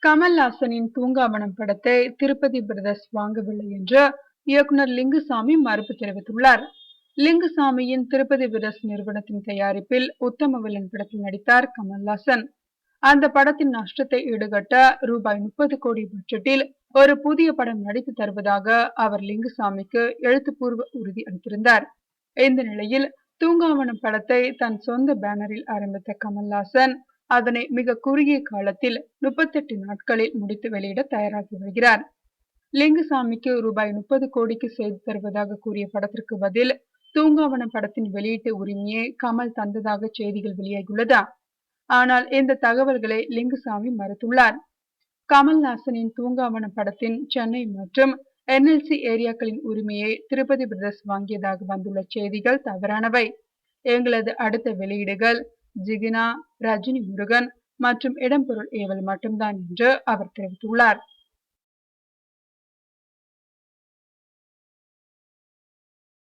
கமல்ஹாசனின் தூங்காவனம் படத்தை திருப்பதி பிரதர்ஸ் வாங்கவில்லை என்று இயக்குனர் லிங்குசாமி மறுப்பு தெரிவித்துள்ளார். லிங்குசாமியின் திருப்பதி பிரதர்ஸ் நிறுவனத்தின் தயாரிப்பில் உத்தமவில்லன் படத்தில் நடித்தார் கமல்ஹாசன். அந்த படத்தின் நஷ்டத்தை ஈடுகட்ட ரூபாய் 30 கோடி பட்ஜெட்டில் ஒரு புதிய படம் நடித்து தருவதாக அவர் லிங்குசாமிக்கு எழுத்துப்பூர்வ உறுதி அளித்திருந்தார். இந்த நிலையில் தூங்காவனம் படத்தை தன் சொந்த பேனரில் ஆரம்பித்த கமல்ஹாசன் அதனை மிக குறுகிய காலத்தில் 38 நாட்களில் முடித்து வெளியிட தயாராகி வருகிறார். லிங்குசாமிக்கு ரூபாய் 30 கோடிக்கு செய்து தருவதாக கூறிய படத்திற்கு பதில் தூங்காவனம் படத்தின் வெளியீட்டு உரிமையை கமல் தந்ததாக செய்திகள் வெளியாகியுள்ளதா? ஆனால் இந்த தகவல்களை லிங்குசாமி மறுத்துள்ளார். கமல்ஹாசனின் தூங்காவனம் படத்தின் சென்னை மற்றும் NLC ஏரியாக்களின் உரிமையை திருப்பதி பிரதர்ஸ் வாங்கியதாக வந்துள்ள செய்திகள் தவறானவை. எங்களது அடுத்த வெளியீடுகள் ஜிகினா, ரஜினி முருகன் மற்றும் இடம்பொருள் ஏவல் மட்டும்தான் என்று அவர் தெரிவித்துள்ளார்.